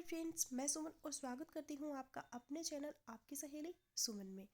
Friends, मैं सुमन और स्वागत करती हूँ आपका अपने चैनल आपकी सहेली सुमन में।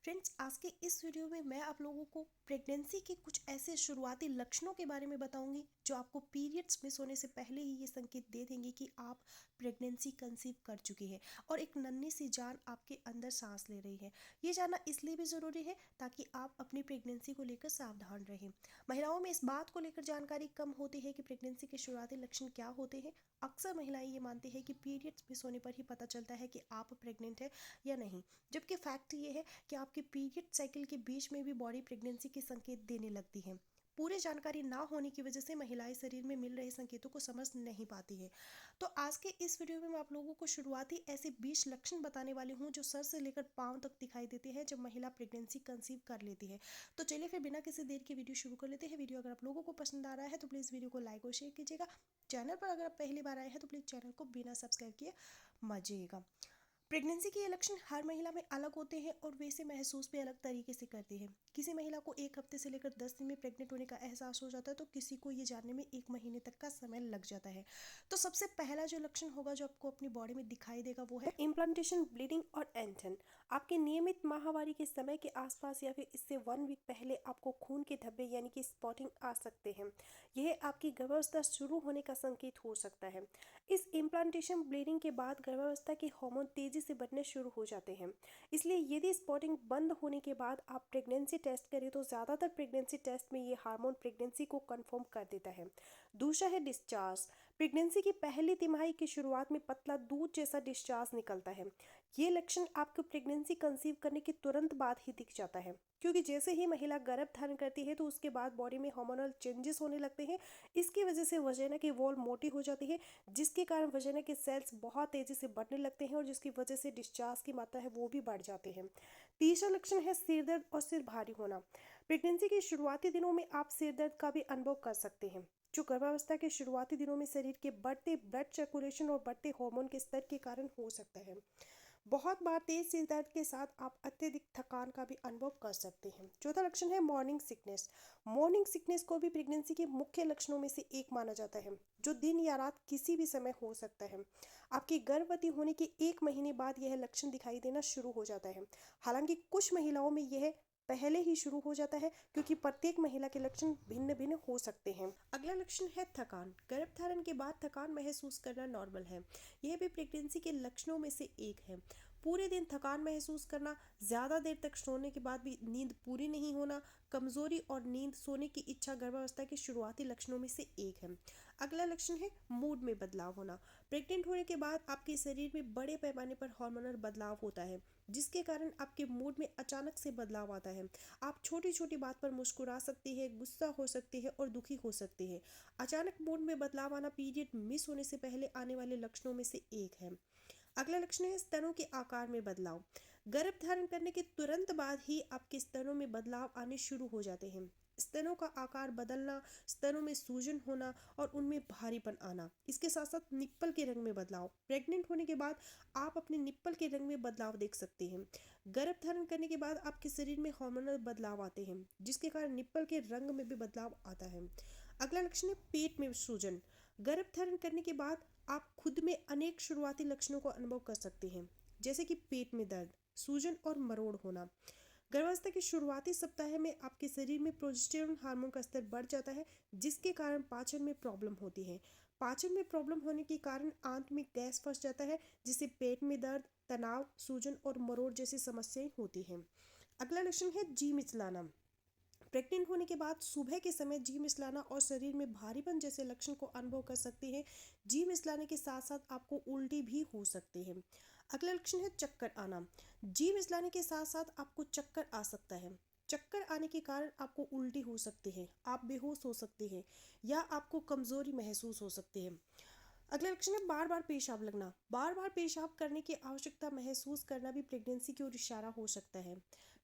फ्रेंड्स, आज के इस वीडियो में मैं आप लोगों को प्रेगनेंसी के कुछ ऐसे शुरुआती लक्षणों के बारे में बताऊंगी जो आपको पीरियड्स मिस होने से पहले ही ये संकेत दे देंगे कि आप प्रेगनेंसी कंसीव कर चुकी है और एक नन्ही सी जान आपके अंदर सांस ले रही है। ये जानना इसलिए भी ज़रूरी है ताकि आप अपनी प्रेगनेंसी को लेकर सावधान रहें। महिलाओं में इस बात को लेकर जानकारी कम होती है कि प्रेगनेंसी के शुरुआती लक्षण क्या होते हैं। अक्सर महिलाएं ये मानती है कि पीरियड्स मिस होने पर ही पता चलता है कि आप प्रेग्नेंट है या नहीं, जबकि फैक्ट ये है कि आपके पीरियड साइकिल के बीच में भी बॉडी प्रेगनेंसी के संकेत देने लगती है। पूरी जानकारी ना होने की वजह से महिलाएं शरीर में मिल रहे संकेतों को समझ नहीं पाती है। तो आज के इस वीडियो में मैं आप लोगों को शुरुआती ऐसे 20 लक्षण बताने वाली हूँ जो सर से लेकर पांव तक दिखाई देते हैं जब महिला प्रेगनेंसी कंसीव कर लेती है। तो चलिए फिर बिना किसी देर की वीडियो शुरू कर लेते हैं। वीडियो अगर आप लोगों को पसंद आ रहा है तो प्लीज़ वीडियो को लाइक और शेयर कीजिएगा। चैनल पर अगर आप पहली बार आए हैं तो प्लीज़ चैनल को बिना सब्सक्राइब किए मत जाइएगा। प्रेगनेंसी के ये लक्षण हर महिला में अलग होते हैं और वे इसे महसूस भी अलग तरीके से करती है। किसी महिला को 1 हफ्ते से लेकर 10 दिन में प्रेग्नेंट होने का एहसास हो जाता है तो किसी को ये जानने में 1 महीने तक का समय लग जाता है। तो सबसे पहला जो लक्षण होगा जो आपको अपनी बॉडी में दिखाई देगा वो है इम्प्लांटेशन, ब्लीडिंग और एंथन। आपके नियमित माहवारी के समय के आसपास या फिर इससे 1 वीक पहले आपको खून के धब्बे यानी कि स्पॉटिंग आ सकते हैं। यह आपकी गर्भावस्था शुरू होने का संकेत हो सकता है। इस इम्प्लांटेशन, ब्लीडिंग के बाद गर्भावस्था के हार्मोन तेजी से बढ़ने शुरू हो जाते हैं। इसलिए यदि स्पॉटिंग बंद होने के बाद आप प्रेगनेंसी टेस्ट करें तो ज़्यादातर प्रेगनेंसी टेस्ट में ये हार्मोन प्रेगनेंसी को कंफर्म कर देता है। दूसरा है डिस्चार्ज। प्रेगनेंसी की पहली तिमाही की शुरुआत में पतला दूध जैसा डिस्चार्ज निकलता है। ये लक्षण आपको प्रेगनेंसी कंसीव करने के तुरंत बाद ही दिख जाता है, क्योंकि जैसे ही महिला गर्भ धारण करती है तो उसके बाद बॉडी में हार्मोनल चेंजेस होने लगते हैं। इसकी वजह से वजाइना की वॉल मोटी हो जाती है, जिसके कारण वजाइना के सेल्स बहुत तेजी से बढ़ने लगते हैं और जिसकी वजह से डिस्चार्ज की मात्रा है वो भी बढ़ जाती है। तीसरा लक्षण है सिर दर्द और सिर भारी होना। प्रेगनेंसी के शुरुआती दिनों में आप सिर दर्द का भी अनुभव कर सकते हैं, जो गर्भावस्था के शुरुआती दिनों में शरीर के बढ़ते ब्लड सर्कुलेशन और बढ़ते हार्मोन के स्तर के कारण हो सकता है। बहुत बार तेज सिर दर्द के साथ आप अत्यधिक थकान का भी अनुभव कर सकते हैं। चौथा लक्षण है मॉर्निंग सिकनेस। मॉर्निंग सिकनेस को भी प्रेगनेंसी के मुख्य लक्षणों में से एक माना जाता है, जो दिन या रात किसी भी समय हो सकता है। आपके गर्भवती होने के 1 महीने बाद यह लक्षण दिखाई देना शुरू हो जाता है। हालांकि कुछ महिलाओं में यह पहले ही शुरू हो जाता है, क्योंकि प्रत्येक महिला के लक्षण भिन्न भिन्न हो सकते हैं। अगला लक्षण है थकान। गर्भधारण के बाद थकान महसूस करना नॉर्मल है। यह भी प्रेगनेंसी के लक्षणों में से एक है। पूरे दिन थकान महसूस करना, ज़्यादा देर तक सोने के बाद भी नींद पूरी नहीं होना, कमजोरी और नींद सोने की इच्छा गर्भावस्था के शुरुआती लक्षणों में से एक है। अगला लक्षण है मूड में बदलाव होना। प्रेग्नेंट होने के बाद आपके शरीर में बड़े पैमाने पर हार्मोनल बदलाव होता है, जिसके कारण आपके मूड में अचानक से बदलाव आता है। आप छोटी छोटी बात पर मुस्कुरा सकती है, गुस्सा हो सकती है और दुखी हो सकती है। अचानक मूड में बदलाव आना पीरियड मिस होने से पहले आने वाले लक्षणों में से एक है। अगला लक्षण है स्तनों के आकार में बदलाव। गर्भ धारण करने के तुरंत बाद ही आपके स्तनों में बदलाव आने शुरू हो जाते हैं। स्तनों का आकार बदलना, स्तनों में सूजन होना और उनमें भारीपन आना, इसके साथ साथ निप्पल के रंग में बदलाव। प्रेग्नेंट होने के बाद आप अपने निप्पल के रंग में बदलाव देख सकते हैं। गर्भ धारण करने के बाद आपके शरीर में हार्मोनल बदलाव आते हैं, जिसके कारण निप्पल के रंग में भी बदलाव आता है। अगला लक्षण है पेट में सूजन। गर्भ धारण करने के बाद आप खुद में अनेक शुरुआती लक्षणों को अनुभव कर सकते हैं, जैसे कि पेट में दर्द, सूजन और मरोड़ होना। गर्भावस्था के शुरुआती सप्ताह में आपके शरीर में प्रोजेस्टेरोन हार्मोन का स्तर बढ़ जाता है, जिसके कारण पाचन में प्रॉब्लम होती है। पाचन में प्रॉब्लम होने के कारण आंत में गैस फंस जाता है, जिससे पेट में दर्द, तनाव, सूजन और मरोड़ जैसी समस्याएं होती हैं। अगला लक्षण है जी मिचलाना। प्रेग्नेंट होने के बाद सुबह के समय जी मिचलाना और शरीर में भारीपन जैसे लक्षण को अनुभव कर सकते हैं। जी मिचलाने के साथ साथ आपको उल्टी भी हो सकती है। अगला लक्षण है चक्कर आना। जी मिचलाने के साथ साथ आपको चक्कर आ सकता है। चक्कर आने के कारण आपको उल्टी हो सकती है, आप बेहोश हो सकते हैं या आपको कमजोरी महसूस हो सकती है। अगला लक्षण है बार बार पेशाब लगना। बार बार पेशाब करने की आवश्यकता महसूस करना भी प्रेगनेंसी की ओर इशारा हो सकता है।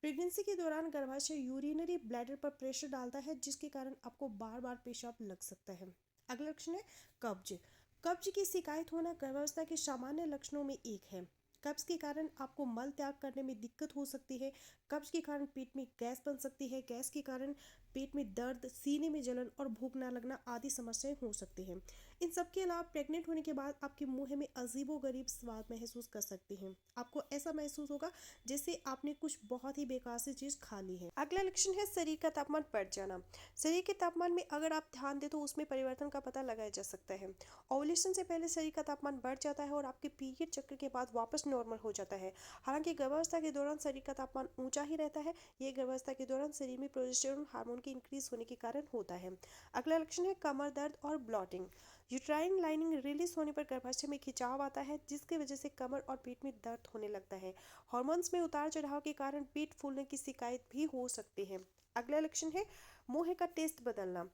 प्रेगनेंसी के दौरान गर्भाशय यूरिनरी ब्लैडर पर प्रेशर डालता है, जिसके कारण आपको बार बार पेशाब लग सकता है। अगला लक्षण है कब्ज। कब्ज की शिकायत होना गर्भावस्था के सामान्य लक्षणों में एक है। कब्ज के कारण आपको मल त्याग करने में दिक्कत हो सकती है। कब्ज के कारण पेट में गैस बन सकती है। गैस के कारण पेट में दर्द, सीने में जलन और भूख न लगना आदि समस्याएं हो सकती हैं। इन सब के अलावा प्रेग्नेंट होने के बाद आपके मुंह में अजीबोगरीब स्वाद महसूस कर सकते हैं। आपको ऐसा महसूस होगा जैसे आपने कुछ बहुत ही बेकार सी चीज़ खा ली है। अगला लक्षण है शरीर का तापमान बढ़ जाना। शरीर के तापमान में अगर आप ध्यान दें तो उसमें परिवर्तन का पता लगाया जा सकता है। ओवुलेशन से पहले शरीर का तापमान बढ़ जाता है और आपके पीरियड चक्र के बाद वापस नॉर्मल हो जाता है। हालांकि गर्भावस्था के दौरान शरीर का तापमान ऊंचा ही रहता है। ये गर्भावस्था के दौरान शरीर में प्रोजेस्टेरोन हार्मोन के इंक्रीज होने के कारण होता है। अगला लक्षण है कमर दर्द और ब्लॉटिंग। यूट्राइन लाइनिंग रिलीज होने पर गर्भाशय में खिंचाव आता है, जिसकी वजह से कमर और पेट में दर्द होने लगता है। हार्मोन्स में उतार चढ़ाव के कारण पेट फूलने की शिकायत भी हो सकती है। अगला लक्षण है मुंह का टेस्ट बदलना।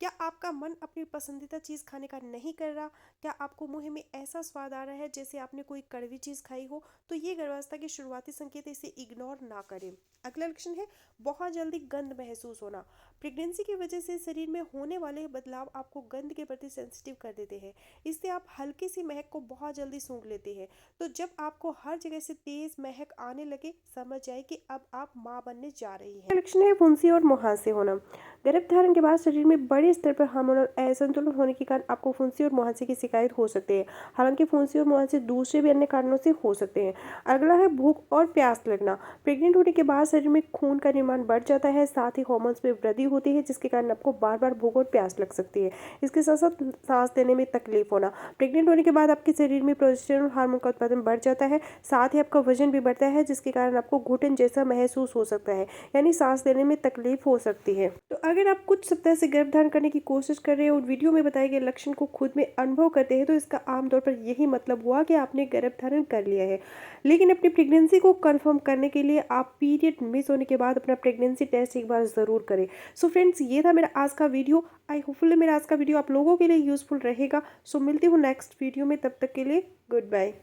क्या आपका मन अपनी पसंदीदा चीज़ खाने का नहीं कर रहा? क्या आपको मुंह में ऐसा स्वाद आ रहा है जैसे आपने कोई कड़वी चीज़ खाई हो? तो ये गर्भावस्था के शुरुआती संकेत है, इसे इग्नोर ना करें। अगला लक्षण है बहुत जल्दी गंध महसूस होना। प्रेगनेंसी की वजह से शरीर में होने वाले बदलाव आपको गंध के प्रति सेंसिटिव कर देते हैं। इससे आप हल्की सी महक को बहुत जल्दी सूंघ लेते हैं। तो जब आपको हर जगह से तेज महक आने लगे, समझ जाए कि अब आप माँ बनने जा रही हैं। लक्षण है फुंसी और मुहासे होना। गर्भधारण के बाद शरीर में बड़े स्तर पर हार्मोनल असंतुलन होने के कारण आपको फुंसी और मुहासे की शिकायत हो सकती है। हालांकि फुंसी और मुहासे दूसरे भी अन्य कारणों से हो सकते हैं। अगला है भूख और प्यास लगना। प्रेग्नेंट होने के बाद शरीर में खून का निर्माण बढ़ जाता है, साथ ही हार्मोन्स में वृद्धि होती है, जिसके कारण आपको बार बार भूख और प्यास लग सकती है। इसके साथ साथ सांस लेने में तकलीफ होना। प्रेग्नेंट होने के बाद आपके शरीर में प्रोजेस्टेरोन हार्मोन का उत्पादन बढ़ जाता है, साथ ही आपका वजन भी बढ़ता है, जिसके कारण आपको घुटन जैसा महसूस हो सकता है, यानी सांस लेने में तकलीफ हो सकती है। तो अगर आप कुछ सप्ताह से गर्भधारण करने की कोशिश कर रहे हैं और वीडियो में बताए गए लक्षण को खुद में अनुभव करते हैं, तो इसका आमतौर पर यही मतलब हुआ कि आपने गर्भधारण कर लिया है। लेकिन अपनी प्रेगनेंसी को कंफर्म करने के लिए आप पीरियड मिस होने के बाद अपना प्रेगनेंसी टेस्ट एक बार ज़रूर करें। सो फ्रेंड्स, ये था मेरा आज का वीडियो। आई होपफुली मेरा आज का वीडियो आप लोगों के लिए यूजफुल रहेगा। सो मिलती हूँ नेक्स्ट वीडियो में, तब तक के लिए गुड बाय।